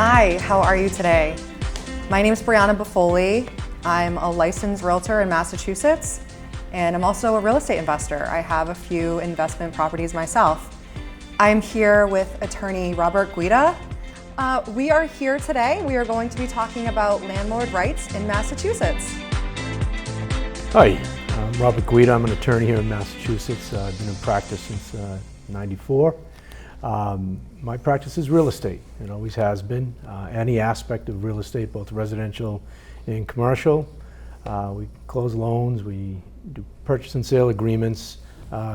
Hi, how are you today? My name is Brianna Buffoli. I'm a licensed realtor in Massachusetts, and I'm also a real estate investor. I have a few investment properties myself. I'm here with Attorney Robert Guida. We are here today. We are going to be talking about landlord rights in Massachusetts. Hi, I'm Robert Guida. I'm an attorney here in Massachusetts. I've been in practice since '94. My practice is real estate. It always has been. Any aspect of real estate, both residential and commercial. We close loans, we do purchase and sale agreements,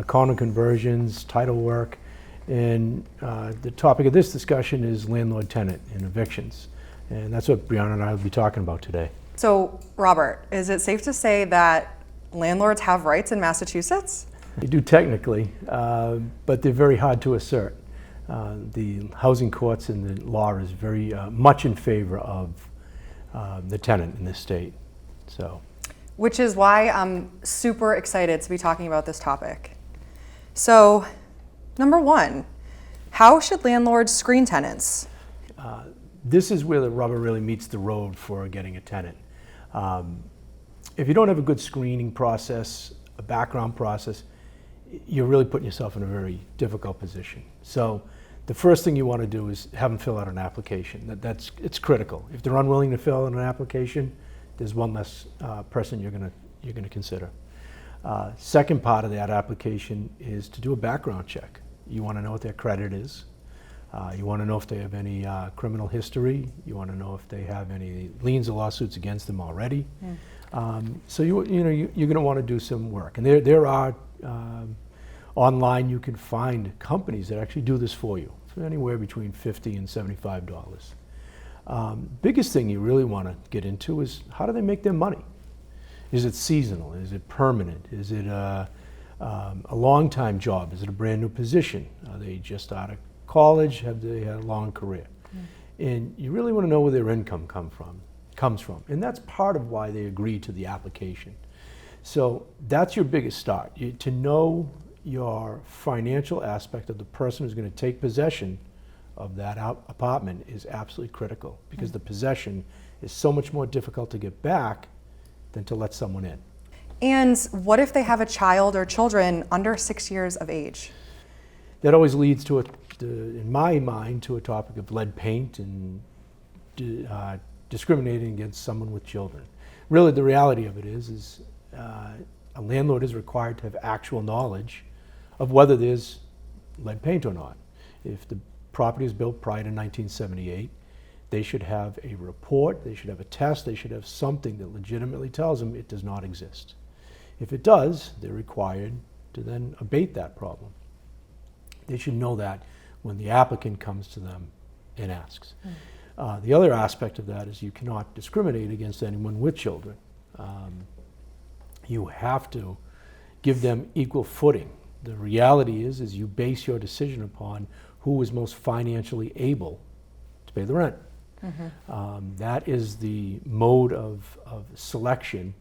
condo conversions, title work, and the topic of this discussion is landlord-tenant and evictions. And that's what Brianna and I will be talking about today. So, Robert, is it safe to say that landlords have rights in Massachusetts? They do technically, but they're very hard to assert. The housing courts and the law is very much in favor of the tenant in this state. Which is why I'm super excited to be talking about this topic. So, number one, how should landlords screen tenants? This is where the rubber really meets the road for getting a tenant. If you don't have a good screening process, a background process, you're really putting yourself in a very difficult position. So the first thing you want to do is have them fill out an application. It's critical. If they're unwilling to fill out an application, there's one less person you're going to consider. Second part of that application is to do a background check. You want to know what their credit is. You want to know if they have any criminal history. You want to know if they have any liens or lawsuits against them already. So you're going to want to do some work. And there are online you can find companies that actually do this for you for anywhere between $50 and $75. Biggest thing you really want to get into is how do they make their money? Is it seasonal? Is it permanent? Is it a long-time job? Is it a brand new position? Are they just out of college? Have they had a long career? And you really want to know where their income comes from. And that's part of why they agree to the application. So that's your biggest start. To know your financial aspect of the person who's going to take possession of that apartment is absolutely critical, because the possession is so much more difficult to get back than to let someone in. And what if they have a child or children under 6 years of age? That always leads to, in my mind, to a topic of lead paint and discriminating against someone with children. Really, the reality of it is a landlord is required to have actual knowledge of whether there's lead paint or not. If the property is built prior to 1978, they should have a report, they should have a test, they should have something that legitimately tells them it does not exist. If it does, they're required to then abate that problem. They should know that when the applicant comes to them and asks. The other aspect of that is you cannot discriminate against anyone with children. You have to give them equal footing. The reality is you base your decision upon who is most financially able to pay the rent. That is the mode of selection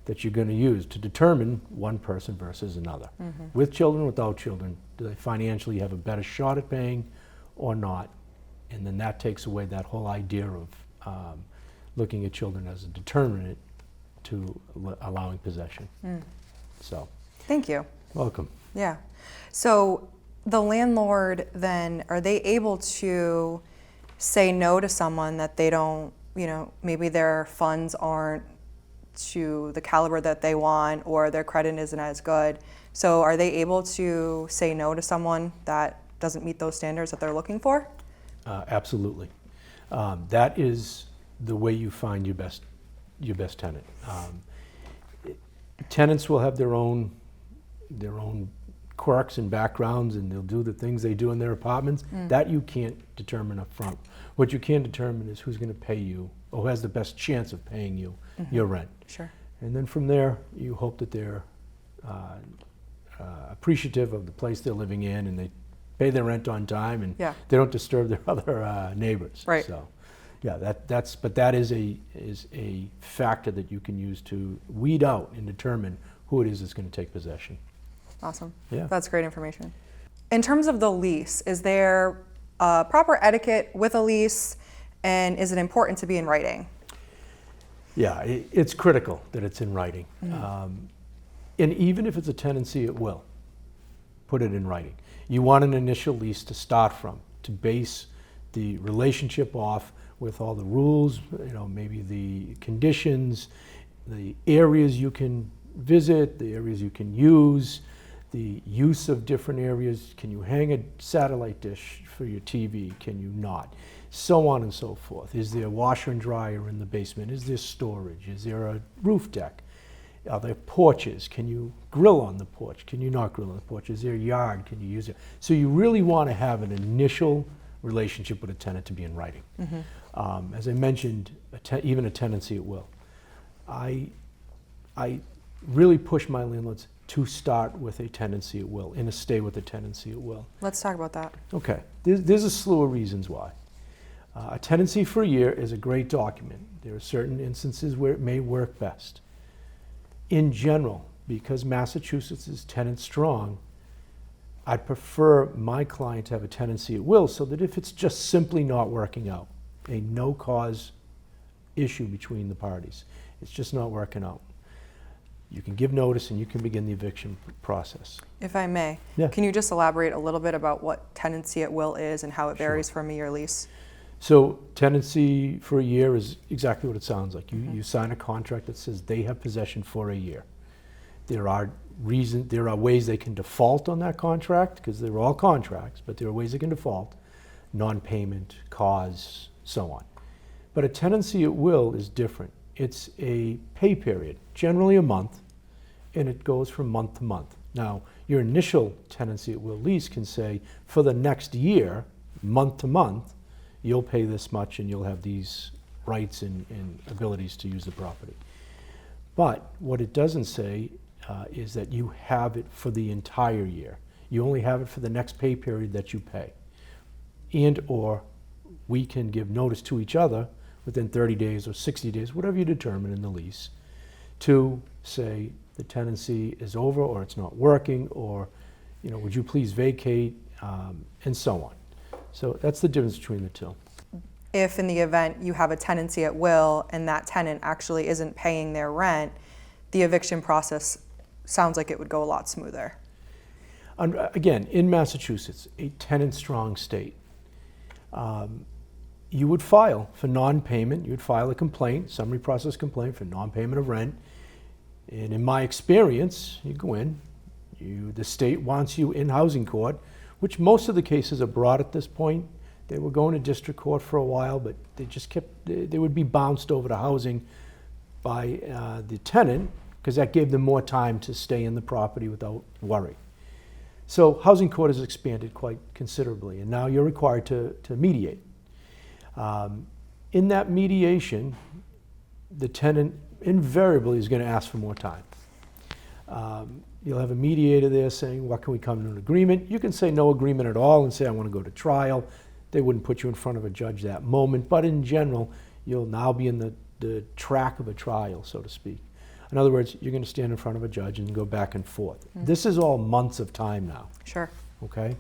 that you're going to use to determine one person versus another. With children, without children, do they financially have a better shot at paying or not? And then that takes away that whole idea of looking at children as a determinant to allowing possession. So, thank you. Welcome. Yeah. So the landlord then, are they able to say no to someone that they don't, maybe their funds aren't to the caliber that they want, or their credit isn't as good? So are they able to say no to someone that doesn't meet those standards that they're looking for? Absolutely. That is the way you find your best tenant. Tenants will have their own quirks and backgrounds, and they'll do the things they do in their apartments. That you can't determine up front. What you can determine is who's going to pay you, or who has the best chance of paying you your rent. Sure. And then from there, you hope that they're appreciative of the place they're living in, and they pay their rent on time, and they don't disturb their other neighbors. Right. So, yeah, that is a factor that you can use to weed out and determine who it is that's going to take possession. Awesome. Yeah. That's great information. In terms of the lease, is there proper etiquette with a lease? And is it important to be in writing? Yeah, it's critical that it's in writing. And even if it's a tenancy at will, put it in writing. You want an initial lease to start from, to base the relationship off with all the rules, maybe the conditions, the areas you can visit, the areas you can use, the use of different areas. Can you hang a satellite dish for your TV? Can you not? So on and so forth. Is there a washer and dryer in the basement? Is there storage? Is there a roof deck? Are there porches? Can you grill on the porch? Can you not grill on the porch? Is there a yard? Can you use it? So you really want to have an initial relationship with a tenant to be in writing. As I mentioned, even a tenancy at will. I really push my landlords to start with a tenancy at will, and to stay with a tenancy at will. Let's talk about that. Okay, there's a slew of reasons why. A tenancy for a year is a great document. There are certain instances where it may work best. In general, because Massachusetts is tenant strong, I'd prefer my client to have a tenancy at will, so that if it's just simply not working out, a no-cause issue between the parties, it's just not working out, you can give notice and you can begin the eviction process. If I may, Yeah. Can you just elaborate a little bit about what tenancy at will is and how it varies Sure. from a year lease? So tenancy for a year is exactly what it sounds like. You sign a contract that says they have possession for a year. There are ways they can default on that contract, because they're all contracts, but there are ways they can default, non-payment, cause, so on. But a tenancy at will is different. It's a pay period, generally a month, and it goes from month to month. Now, your initial tenancy at will lease can say, for the next year, month to month, you'll pay this much and you'll have these rights and abilities to use the property. But what it doesn't say is that you have it for the entire year. You only have it for the next pay period that you pay. And or we can give notice to each other within 30 days or 60 days, whatever you determine in the lease, to say the tenancy is over, or it's not working, or would you please vacate, and so on. So that's the difference between the two. If in the event you have a tenancy at will and that tenant actually isn't paying their rent, the eviction process sounds like it would go a lot smoother. Again, in Massachusetts, a tenant-strong state, you would file for non-payment. You would file a complaint, summary process complaint for non-payment of rent. And in my experience, you go in, the state wants you in housing court, which most of the cases are brought at this point. They were going to district court for a while, but they would be bounced over to housing by the tenant, because that gave them more time to stay in the property without worry. So housing court has expanded quite considerably, and now you're required to mediate. In that mediation, the tenant invariably is going to ask for more time. You'll have a mediator there saying, what can we come to an agreement? You can say no agreement at all and say, I want to go to trial. They wouldn't put you in front of a judge that moment, but in general, you'll now be in the track of a trial, so to speak. In other words, you're going to stand in front of a judge and go back and forth. This is all months of time now. Sure. Okay?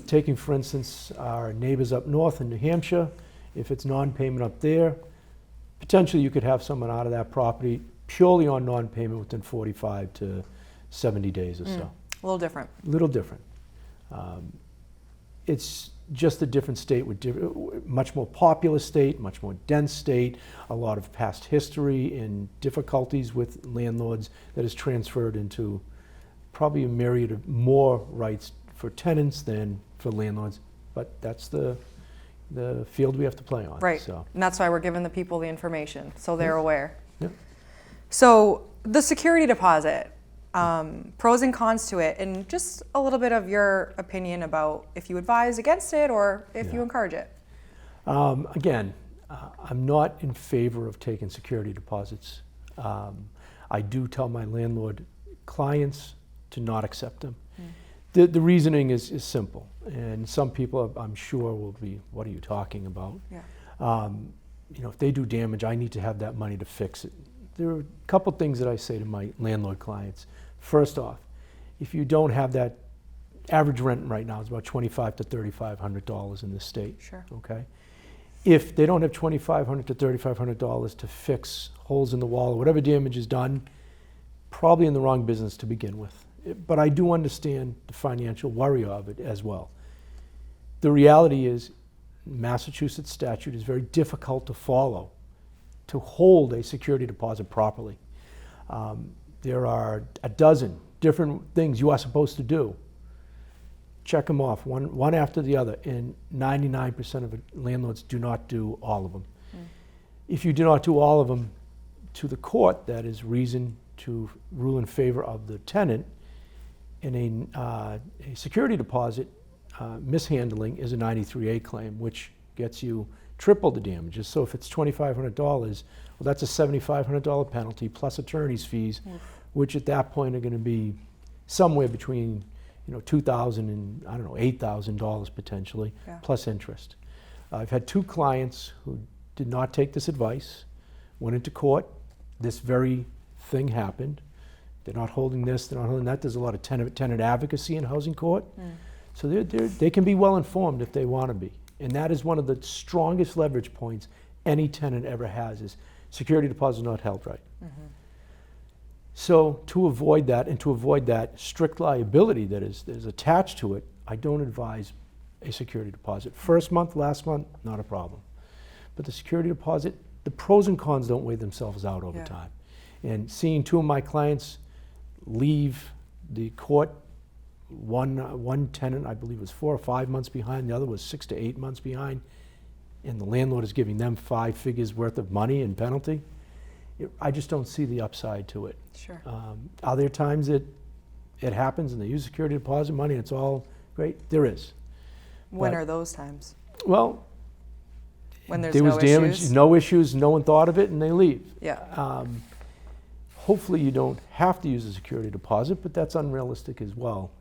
Taking, for instance, our neighbors up north in New Hampshire, if it's non-payment up there, potentially you could have someone out of that property purely on non-payment within 45 to 70 days or so. A little different. A little different. It's just a different state, with much more populous state, much more dense state, a lot of past history and difficulties with landlords that has transferred into probably a myriad of more rights for tenants than for landlords. But that's the field we have to play on. Right. So. And that's why we're giving the people the information, so they're aware. Yeah. So the security deposit, pros and cons to it, and just a little bit of your opinion about if you advise against it or if you encourage it. Again, I'm not in favor of taking security deposits. I do tell my landlord clients to not accept them. The reasoning is simple, and some people I'm sure will be, what are you talking about? Yeah. If they do damage, I need to have that money to fix it. There are a couple things that I say to my landlord clients. First off, if you don't have that, average rent right now is about $2,500 to $3,500 in this state. Sure. Okay. If they don't have $2,500 to $3,500 to fix holes in the wall or whatever damage is done, probably in the wrong business to begin with. But I do understand the financial worry of it as well. The reality is, Massachusetts statute is very difficult to follow, to hold a security deposit properly. There are a dozen different things you are supposed to do. Check them off, one after the other, and 99% of landlords do not do all of them. If you do not do all of them, to the court, that is reason to rule in favor of the tenant. In a security deposit, mishandling is a 93A claim, which gets you triple the damages. So if it's $2,500, well, that's a $7,500 penalty plus attorney's fees, which at that point are going to be somewhere between $2,000 and $8,000 potentially, plus interest. I've had 2 clients who did not take this advice, went into court. This very thing happened. They're not holding this, they're not holding that. There's a lot of tenant advocacy in housing court. So they can be well informed if they want to be. And that is one of the strongest leverage points any tenant ever has, is security deposit not held right. So to avoid that, and to avoid that strict liability that is attached to it, I don't advise a security deposit. First month, last month, not a problem. But the security deposit, the pros and cons don't weigh themselves out over time. And seeing 2 of my clients leave the court, one tenant I believe was 4 or 5 months behind, the other was 6 to 8 months behind, and the landlord is giving them 5 figures worth of money in penalty. I just don't see the upside to it. Sure. Are there times that it happens and they use security deposit money and it's all great? There is. When are those times? Well, when there's there was no damage, issues? no issues, no one thought of it, and they leave. Yeah. Hopefully you don't have to use a security deposit, but that's unrealistic as well.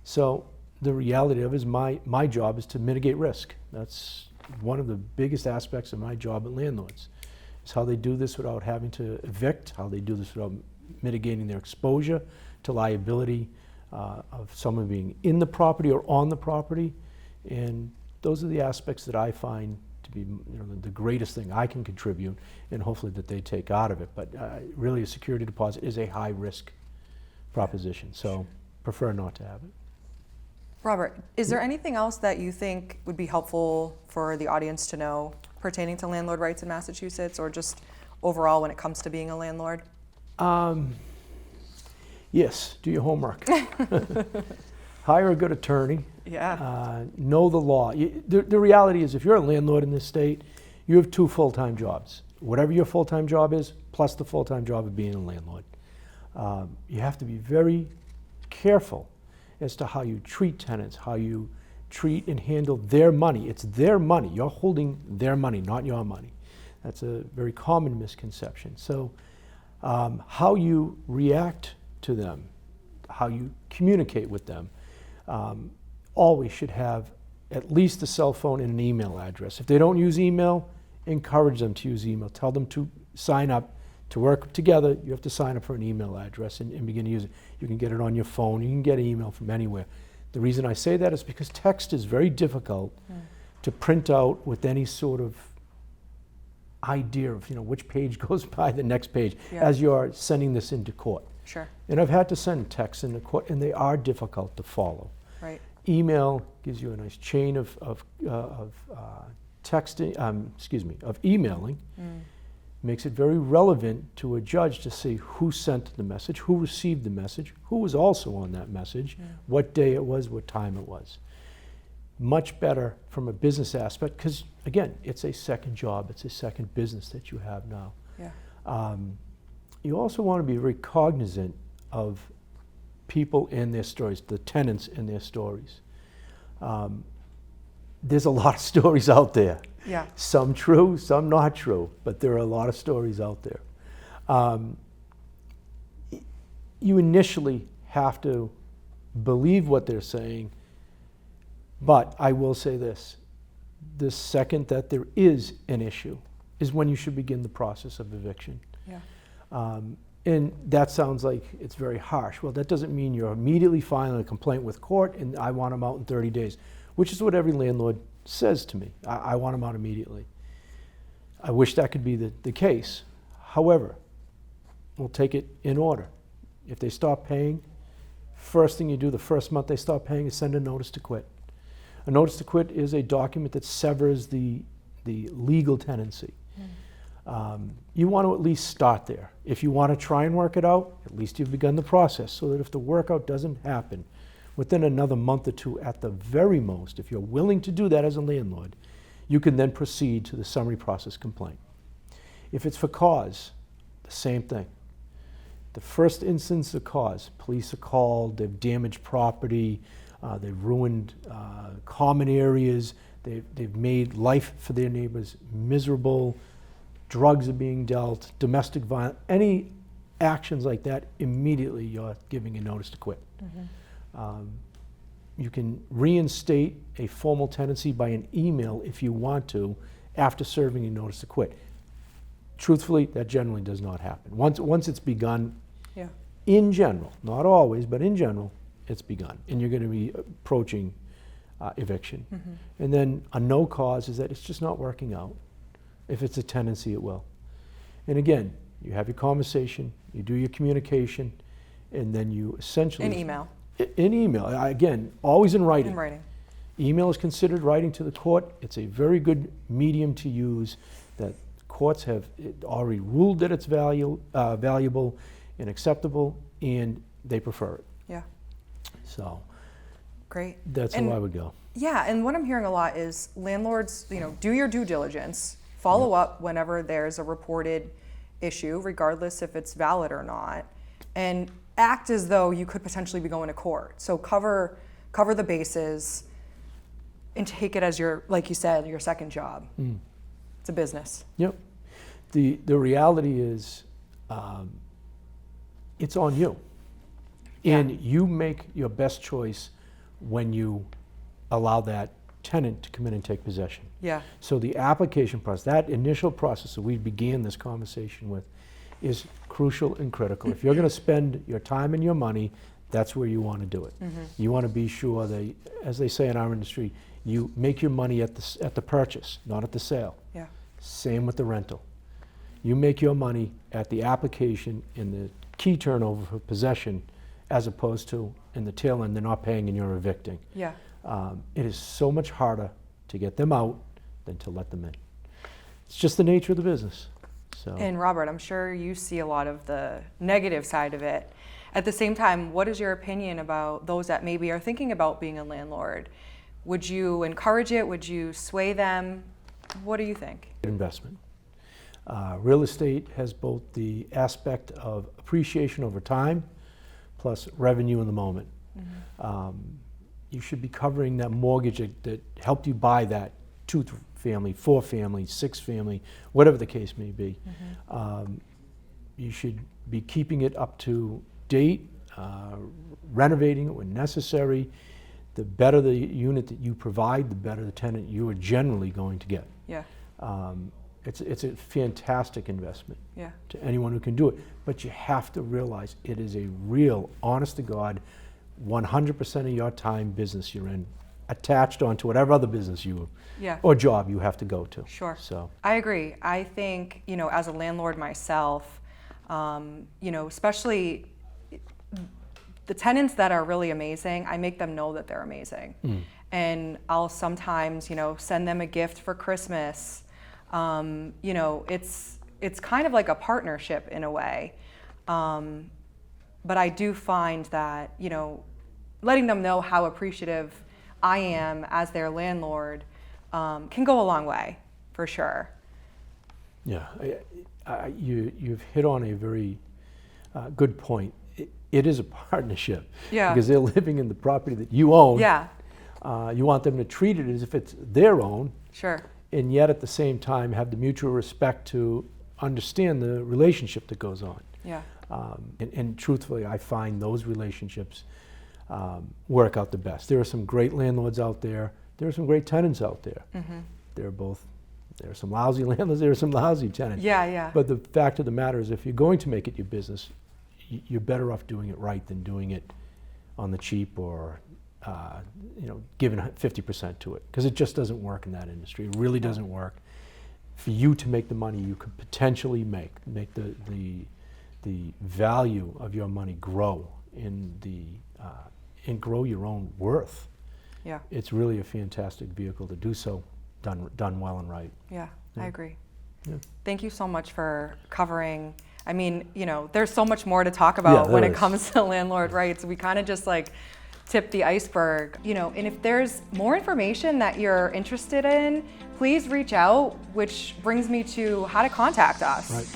So the reality of it is my job is to mitigate risk. That's one of the biggest aspects of my job at landlords, is how they do this without having to evict, how they do this without mitigating their exposure to liability of someone being in the property or on the property. And those are the aspects that I find to be the greatest thing I can contribute, and hopefully that they take out of it. But really, a security deposit is a high risk proposition, so prefer not to have it. Robert, is there anything else that you think would be helpful for the audience to know pertaining to landlord rights in Massachusetts, or just overall when it comes to being a landlord? Yes, do your homework. Hire a good attorney. Yeah. Know the law. The reality is, if you're a landlord in this state, you have 2 full-time jobs. Whatever your full-time job is, plus the full-time job of being a landlord. You have to be very careful as to how you treat tenants, how you treat and handle their money. It's their money. You're holding their money, not your money. That's a very common misconception. So how you react to them, how you communicate with them, always should have at least a cell phone and an email address. If they don't use email, encourage them to use email. Tell them to sign up. To work together, you have to sign up for an email address and begin to use it. You can get it on your phone. You can get an email from anywhere. The reason I say that is because text is very difficult to print out with any sort of idea of which page goes by the next page as you're sending this into court. Sure. And I've had to send texts into court, and they are difficult to follow. Right. Email gives you a nice chain of texting. Of emailing. Makes it very relevant to a judge to see who sent the message, who received the message, who was also on that message, what day it was, what time it was. Much better from a business aspect, because again, it's a second job, it's a second business that you have now. Yeah. You also want to be very cognizant of people and their stories, the tenants and their stories. There's a lot of stories out there. Yeah. Some true, some not true, but there are a lot of stories out there. You initially have to believe what they're saying, but I will say this: the second that there is an issue is when you should begin the process of eviction. Yeah. And that sounds like it's very harsh. Well, that doesn't mean you're immediately filing a complaint with court and I want them out in 30 days, which is what every landlord says to me. I want them out immediately. I wish that could be the case. However, we'll take it in order. If they stop paying, first thing you do the first month they stop paying is send a notice to quit. A notice to quit is a document that severs the legal tenancy. You want to at least start there. If you want to try and work it out, at least you've begun the process, so that if the workout doesn't happen within another month or two at the very most, if you're willing to do that as a landlord, you can then proceed to the summary process complaint. If it's for cause, the same thing. The first instance of cause, police are called, they've damaged property, they've ruined common areas, they've made life for their neighbors miserable, drugs are being dealt, domestic violence, any actions like that, immediately you're giving a notice to quit. You can reinstate a formal tenancy by an email if you want to after serving a notice to quit. Truthfully, that generally does not happen. Once it's begun, Yeah. in general, not always, but in general, it's begun. And you're going to be approaching eviction. And then a no cause is that it's just not working out. If it's a tenancy, it will. And again, you have your conversation, you do your communication, and then you essentially... In email. In email. Again, always in writing. In writing. Email is considered writing to the court. It's a very good medium to use that courts have already ruled that it's valuable and acceptable, and they prefer it. Yeah. So Great. that's how I would go. Yeah, and what I'm hearing a lot is landlords, do your due diligence, follow up whenever there's a reported issue, regardless if it's valid or not, and act as though you could potentially be going to court. So cover the bases and take it as your, like you said, your second job. It's a business. Yep. The reality is it's on you. And you make your best choice when you allow that tenant to come in and take possession. Yeah. So the application process, that initial process that we began this conversation with, is crucial and critical. If you're going to spend your time and your money, that's where you want to do it. You want to be sure that, as they say in our industry, you make your money at the purchase, not at the sale. Yeah. Same with the rental. You make your money at the application and the key turnover for possession, as opposed to in the tail end, they're not paying and you're evicting. Yeah. It is so much harder to get them out than to let them in. It's just the nature of the business. So. And Robert, I'm sure you see a lot of the negative side of it. At the same time, what is your opinion about those that maybe are thinking about being a landlord? Would you encourage it? Would you sway them? What do you think? Investment. Real estate has both the aspect of appreciation over time plus revenue in the moment. You should be covering that mortgage that helped you buy that 2-family, 4-family, 6-family, whatever the case may be. You should be keeping it up to date, renovating it when necessary. The better the unit that you provide, the better the tenant you are generally going to get. Yeah. It's a fantastic investment Yeah. to anyone who can do it. But you have to realize it is a real, honest to God, 100% of your time business you're in, attached onto whatever other business Yeah. or job you have to go to. Sure. So I agree. I think, as a landlord myself, especially the tenants that are really amazing, I make them know that they're amazing. And I'll sometimes, send them a gift for Christmas. It's kind of like a partnership in a way. But I do find that, letting them know how appreciative I am as their landlord can go a long way, for sure. yeah, you've hit on a very good point. It is a partnership. Yeah. Because they're living in the property that you own. Yeah, You want them to treat it as if it's their own, sure. and yet at the same time have the mutual respect to understand the relationship that goes on. Yeah. And truthfully, I find those relationships work out the best. There are some great landlords out there. There are some great tenants out there. There are some lousy landlords, there are some lousy tenants. Yeah, yeah. But the fact of the matter is, if you're going to make it your business, you're better off doing it right than doing it on the cheap or giving 50% to it, because it just doesn't work in that industry. It really doesn't work. for you to make the money you could potentially make the value of your money grow and grow your own worth. Yeah. It's really a fantastic vehicle to do so, done well and right. Yeah, I agree. Yeah. Thank you so much for covering. I mean, there's so much more to talk about when it comes to landlord rights. We kind of just like tip the iceberg, and if there's more information that you're interested in, please reach out, which brings me to how to contact us. Right.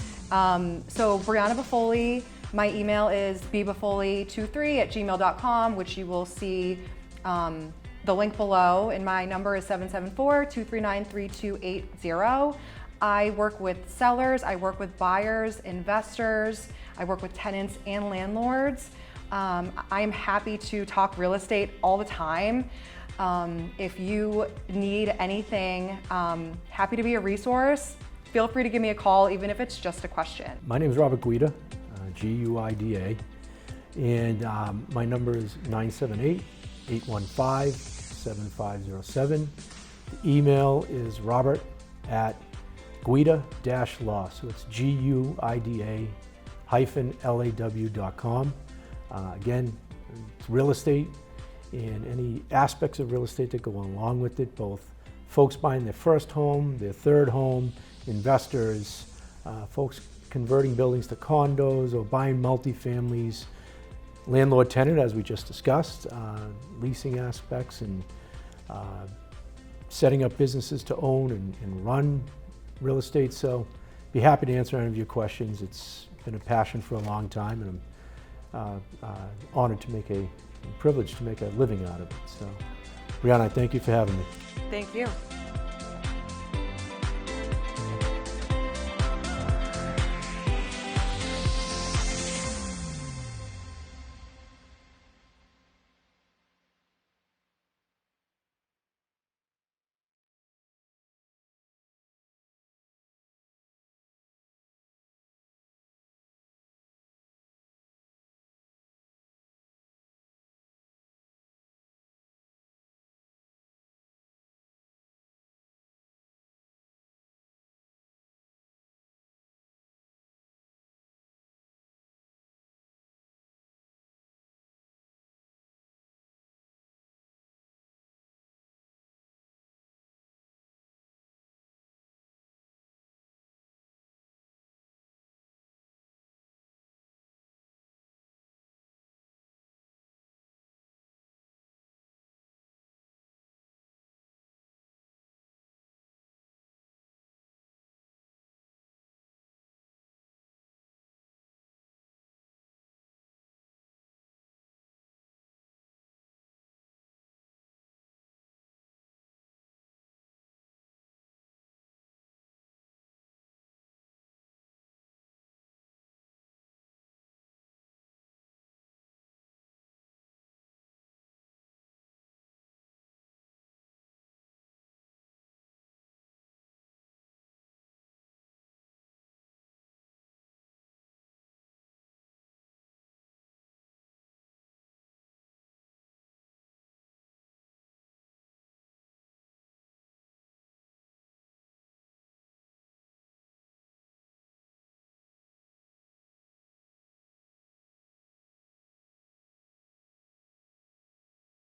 So Brianna Buffoli, my email is bbuffoli23@gmail.com, which you will see the link below, and my number is 774-239-3280. I work with sellers, I work with buyers, investors, I work with tenants and landlords. I am happy to talk real estate all the time. If you need anything, happy to be a resource. Feel free to give me a call, even if it's just a question. My name is Robert Guida, Guida, and my number is 978-815-7507. The email is robert@guida-law, so it's guida-law.com. Again, it's real estate and any aspects of real estate that go along with it, both folks buying their first home, their third home, investors, folks converting buildings to condos or buying multifamilies, landlord-tenant, as we just discussed, leasing aspects, and setting up businesses to own and run real estate. So be happy to answer any of your questions. It's been a passion for a long time, and I'm honored to privileged to make a living out of it. So, Brianna, thank you for having me. Thank you.